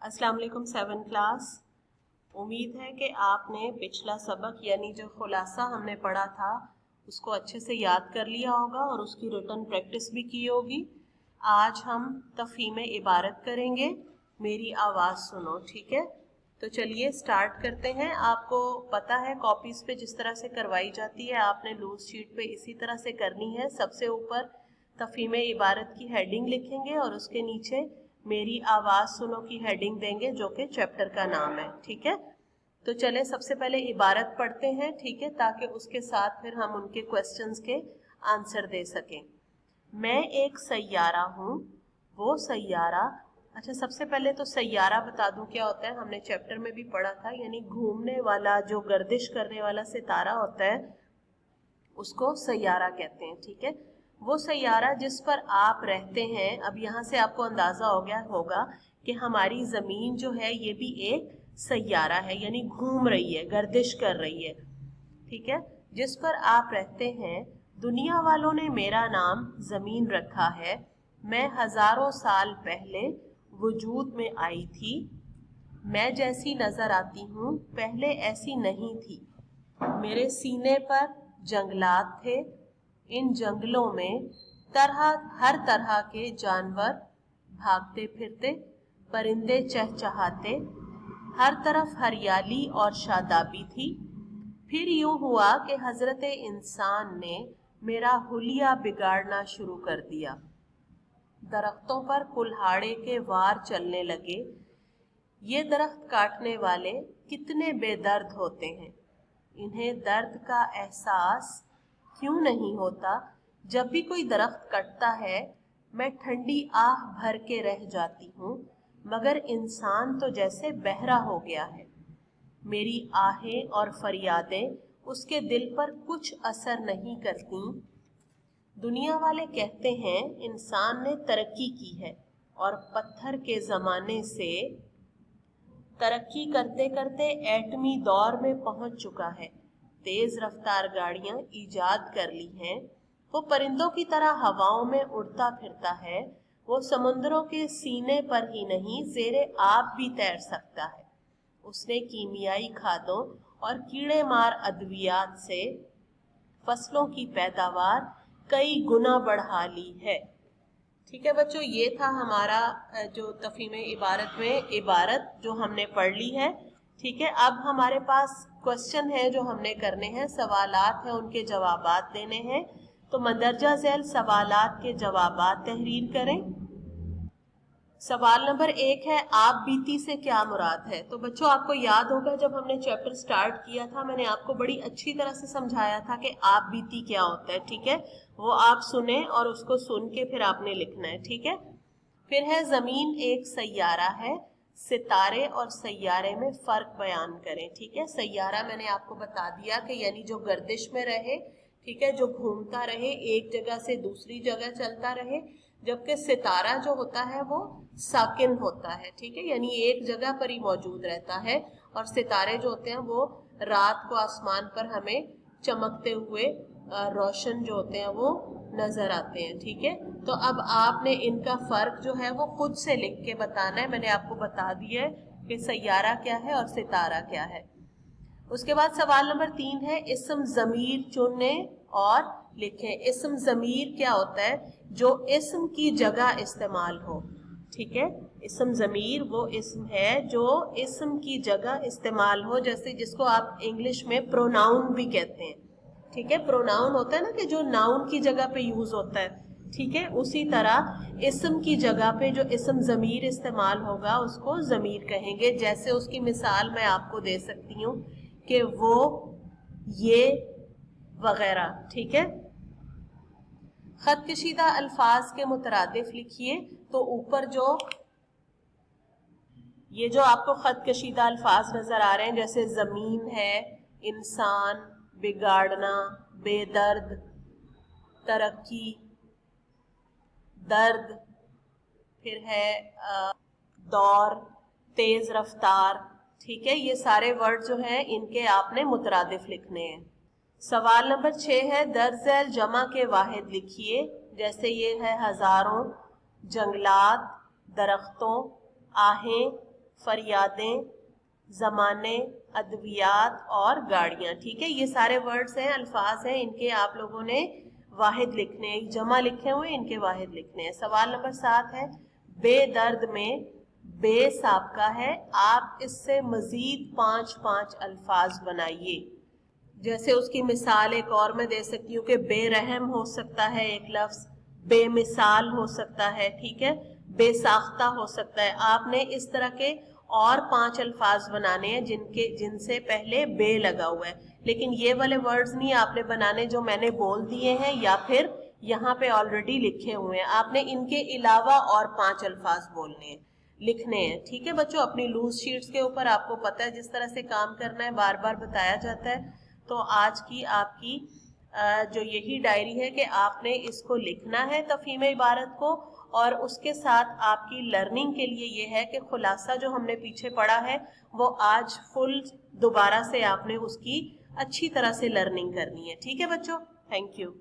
अस्सलाम वालेकुम 7 क्लास। उम्मीद है कि आपने पिछला सबक यानी जो खुलासा हमने पढ़ा था उसको अच्छे से याद कर लिया होगा और उसकी रिटन प्रैक्टिस भी की होगी। आज हम तफहीम इबारत करेंगे। मेरी आवाज़ सुनो, ठीक है? तो चलिए स्टार्ट करते हैं। आपको पता है कॉपीज़ पे जिस तरह से करवाई जाती है आपने लूज शीट पे इसी तरह से करनी है। सबसे ऊपर तफहीम इबारत की हेडिंग लिखेंगे और उसके नीचे मेरी आवाज़ सुनो की हेडिंग देंगे जो कि चैप्टर का नाम है, ठीक है? तो चले सबसे पहले इबारत पढ़ते हैं, ठीक है, ताकि उसके साथ फिर हम उनके क्वेश्चंस के आंसर दे सकें। मैं एक सैयारा हूँ, वो सैयारा। अच्छा, सबसे पहले तो सैयारा बता दूं क्या होता है। हमने चैप्टर में भी पढ़ा था, यानी घूमने वाला जो गर्दिश करने वाला सितारा होता है उसको सैयारा कहते हैं, ठीक है? वो सैयारा जिस पर आप रहते हैं, अब यहाँ से आपको अंदाजा हो गया होगा कि हमारी जमीन जो है ये भी एक सैयारा है, यानी घूम रही है, गर्दिश कर रही है, ठीक है? जिस पर आप रहते हैं। दुनिया वालों ने मेरा नाम जमीन रखा है। मैं हजारों साल पहले वजूद में आई थी। मैं जैसी नजर आती हूँ पहले ऐसी नहीं थी। मेरे सीने पर जंगलात थे। इन जंगलों में हर तरह के जानवर भागते फिरते, परिंदे चहचहाते, हर तरफ हरियाली और शादाबी थी। फिर यूं हुआ कि हजरत इंसान ने मेरा हुलिया बिगाड़ना शुरू कर दिया। दरख्तों पर कुल्हाड़े के वार चलने लगे। ये दरख्त काटने वाले कितने बेदर्द होते हैं। इन्हें दर्द का एहसास क्यों नहीं होता? जब भी कोई दरख्त कटता है मैं ठंडी आह भर के रह जाती हूँ, मगर इंसान तो जैसे बहरा हो गया है। मेरी आहें और फरियादें उसके दिल पर कुछ असर नहीं करती। दुनिया वाले कहते हैं इंसान ने तरक्की की है और पत्थर के ज़माने से तरक्की करते करते एटमी दौर में पहुंच चुका है। तेज रफ्तार गाड़ियां ईजाद कर ली हैं। वो परिंदों की तरह हवाओं में उड़ता फिरता है। वो समुद्रों के सीने पर ही नहीं ज़ेरे आब भी तैर सकता है। उसने कीमियाई खादों और कीड़े मार अद्वियात से फसलों की पैदावार कई गुना बढ़ा ली है। ठीक है बच्चों, ये था हमारा जो तफहीम इबारत में इबारत जो हमने पढ़ ली है, ठीक है? अब हमारे पास क्वेश्चन है जो हमने करने हैं, सवालात हैं, उनके जवाबात देने हैं। तो मंदरजा झैल सवालात के जवाबात तहरीर करें। सवाल नंबर 1 है, आप बीती से क्या मुराद है? तो बच्चों आपको याद होगा जब हमने चैप्टर स्टार्ट किया था मैंने आपको बड़ी अच्छी तरह से समझाया था कि आप बीती क्या होता है, ठीक है? वो आप सुने और उसको सुन के फिर आपने लिखना है, ठीक है? फिर है जमीन एक सैयारा है, सितारे और सैयारे में फर्क बयान करें, ठीक है? सैयारा मैंने आपको बता दिया कि यानी जो गर्दिश में रहे, ठीक है, जो घूमता रहे, एक जगह से दूसरी जगह चलता रहे। जबकि सितारा जो होता है वो साकिन होता है, ठीक है, यानी एक जगह पर ही मौजूद रहता है। और सितारे जो होते हैं वो रात को आसमान पर हमें चमकते हुए रोशन जो होते हैं वो नजर आते हैं, ठीक है? तो अब आपने इनका फर्क जो है वो खुद से लिख के बताना है। मैंने आपको बता दिया है कि सैयारा क्या है और सितारा क्या है। उसके बाद सवाल नंबर 3 है, इस्म ज़मीर चुने और लिखें। इस्म ज़मीर क्या होता है? जो इस्म की जगह इस्तेमाल हो, ठीक है? इस्म ज़मीर वो इस्म है जो इस्म की जगह इस्तेमाल हो, जैसे जिसको आप इंग्लिश में प्रोनाउन भी कहते हैं, ठीक है? प्रोनाउन होता है ना कि जो नाउन की जगह पे यूज होता है, ठीक है? उसी तरह इस्म की जगह पे जो इस्म ज़मीर इस्तेमाल होगा उसको ज़मीर कहेंगे। जैसे उसकी मिसाल मैं आपको दे सकती हूँ कि वो, ये, वगैरह, ठीक है? खत कशीदा अल्फाज के मुतरादिफ लिखिए। तो ऊपर जो ये जो आपको खत कशीदा अल्फाज नजर आ रहे हैं, जैसे जमीन है, इंसान, बिगाड़ना, बेदर्द, तरक्की, दर्द, फिर है दौर, तेज रफ्तार, ठीक है? ये सारे वर्ड जो हैं इनके आपने मुतरादिफ लिखने हैं। सवाल नंबर 6 है, दर्ज जमा के वाहिद लिखिए। जैसे ये है हजारों, जंगलात, दरख्तों, आहें, फरियादें, ज़माने, अद्वियात और गाड़ियाँ। ठीक है, ये सारे वर्ड्स हैं, अल्फाज हैं, इनके आप लोगों ने वाहिद लिखने हैं, जमा लिखे हुए इनके वाहिद लिखने हैं। सवाल नंबर 7 है, बेदर्द में बे साबका है, आप इससे मजीद 5 अल्फाज बनाइए। जैसे उसकी मिसाल एक और मैं दे सकती हूँ कि बेरहम हो सकता है एक लफ्ज, बेमिसाल हो सकता है, ठीक है, बेसाख्ता हो सकता है। आपने इस तरह के और 5 अल्फाज बनाने हैं जिनसे पहले बे लगा हुआ है, लेकिन ये वाले वर्ड्स नहीं आपने बनाने जो मैंने बोल दिए हैं या फिर यहाँ पे ऑलरेडी लिखे हुए हैं। आपने इनके अलावा और 5 अल्फाज बोलने हैं, लिखने हैं। ठीक है बच्चों, अपनी लूज शीट्स के ऊपर आपको पता है जिस तरह से काम करना है, बार बार बताया जाता है। तो आज की आपकी जो यही डायरी है कि आपने इसको लिखना है तफहीम इबारत को, और उसके साथ आपकी लर्निंग के लिए ये है कि खुलासा जो हमने पीछे पढ़ा है वो आज फुल दोबारा से आपने उसकी अच्छी तरह से लर्निंग करनी है। ठीक है बच्चों, थैंक यू।